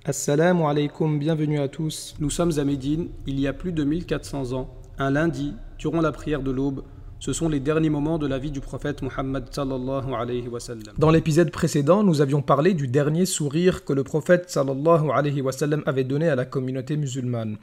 Assalamu alaikum, bienvenue à tous. Nous sommes à Médine, il y a plus de 1400 ans, un lundi, durant la prière de l'aube. Ce sont les derniers moments de la vie du prophète Muhammad sallallahu alayhi wa sallam. Dans l'épisode précédent, nous avions parlé du dernier sourire que le prophète sallallahu alayhi wa sallam avait donné à la communauté musulmane.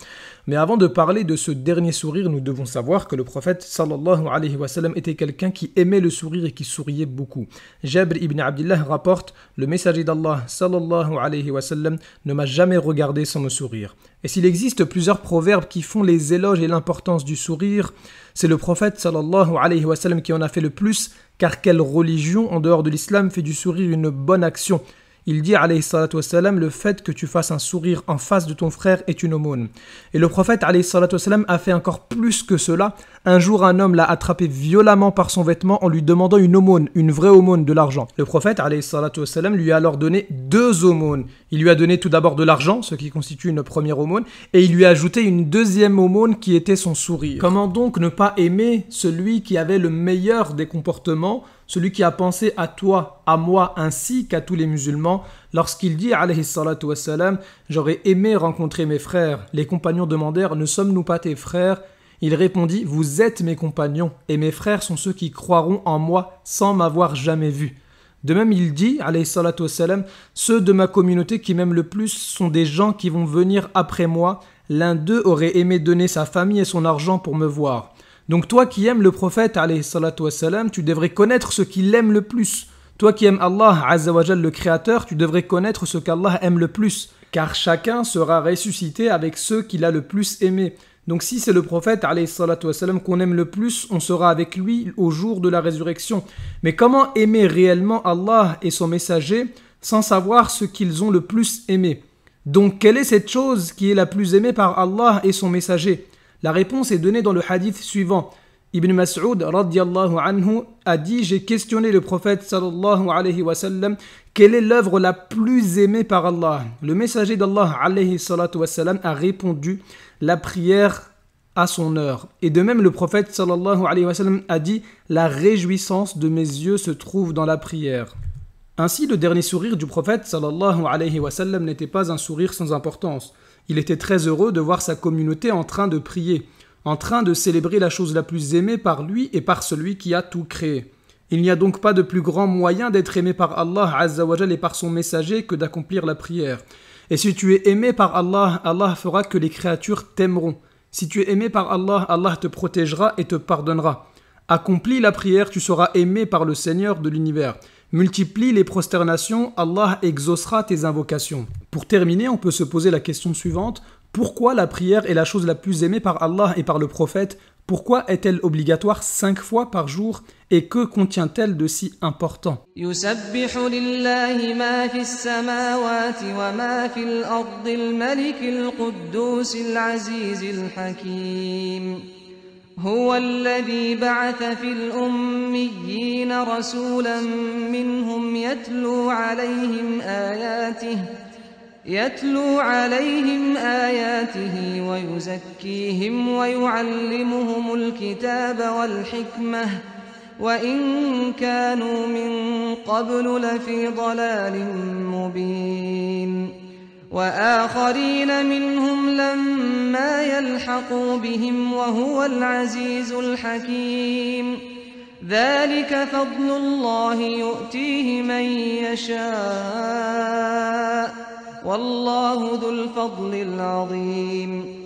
Mais avant de parler de ce dernier sourire, nous devons savoir que le prophète sallallahu alayhi wa sallam était quelqu'un qui aimait le sourire et qui souriait beaucoup. Jabr ibn Abdillah rapporte: le messager d'Allah sallallahu alayhi wa sallam ne m'a jamais regardé sans me sourire. Et s'il existe plusieurs proverbes qui font les éloges et l'importance du sourire, c'est le prophète sallallahu alayhi wa sallam qui en a fait le plus, car quelle religion en dehors de l'islam fait du sourire une bonne action? Il dit alayhi salatu wassalam, le fait que tu fasses un sourire en face de ton frère est une aumône. Et le prophète alayhi salatu wassalam a fait encore plus que cela. Un jour, un homme l'a attrapé violemment par son vêtement en lui demandant une aumône, une vraie aumône, de l'argent. Le prophète alayhi salatu wassalam lui a alors donné 2 aumônes. Il lui a donné tout d'abord de l'argent, ce qui constitue une première aumône, et il lui a ajouté une deuxième aumône qui était son sourire. Comment donc ne pas aimer celui qui avait le meilleur des comportements, celui qui a pensé à toi, à moi, ainsi qu'à tous les musulmans, lorsqu'il dit alayhi salatu wassalam, j'aurais aimé rencontrer mes frères. Les compagnons demandèrent, ne sommes-nous pas tes frères? Il répondit, vous êtes mes compagnons, et mes frères sont ceux qui croiront en moi sans m'avoir jamais vu. De même, il dit, alayhi salatu wassalam, ceux de ma communauté qui m'aiment le plus sont des gens qui vont venir après moi. L'un d'eux aurait aimé donner sa famille et son argent pour me voir. Donc toi qui aimes le prophète, alayhi salatu wassalam, tu devrais connaître ce qu'il aime le plus. Toi qui aimes Allah, azza wa jal, le Créateur, tu devrais connaître ce qu'Allah aime le plus. Car chacun sera ressuscité avec ceux qu'il a le plus aimé. Donc si c'est le prophète, alayhi salatu wassalam, qu'on aime le plus, on sera avec lui au jour de la résurrection. Mais comment aimer réellement Allah et son messager sans savoir ce qu'ils ont le plus aimé? Donc quelle est cette chose qui est la plus aimée par Allah et son messager? La réponse est donnée dans le hadith suivant. Ibn Mas'ud radiyallahu anhu a dit, j'ai questionné le prophète sallallahu alayhi wa sallam, quelle est l'œuvre la plus aimée par Allah? Le messager d'Allah alayhi salatu wa sallam a répondu, la prière à son heure. Et de même le prophète sallallahu alayhi wa sallam a dit, la réjouissance de mes yeux se trouve dans la prière. Ainsi, le dernier sourire du prophète sallallahu alayhi wa sallam n'était pas un sourire sans importance. Il était très heureux de voir sa communauté en train de prier, en train de célébrer la chose la plus aimée par lui et par celui qui a tout créé. Il n'y a donc pas de plus grand moyen d'être aimé par Allah azza wa jal et par son messager que d'accomplir la prière. Et si tu es aimé par Allah, Allah fera que les créatures t'aimeront. Si tu es aimé par Allah, Allah te protégera et te pardonnera. Accomplis la prière, tu seras aimé par le Seigneur de l'univers. Multiplie les prosternations, Allah exaucera tes invocations. Pour terminer, on peut se poser la question suivante. Pourquoi la prière est la chose la plus aimée par Allah et par le prophète? Pourquoi est-elle obligatoire 5 fois par jour? Et que contient-elle de si important? يسبح لله ما في السماوات وما في الأرض الملك القدوس العزيز الحكيم هو الذي بعث في الأميين رسولا منهم يتلو عليهم آياته ويزكيهم ويعلمهم الكتاب والحكمة وإن كانوا من قبل لفي ضلال مبين وآخرين منهم لما يلحقوا بهم وهو العزيز الحكيم ذلك فضل الله يؤتيه من يشاء والله ذو الفضل العظيم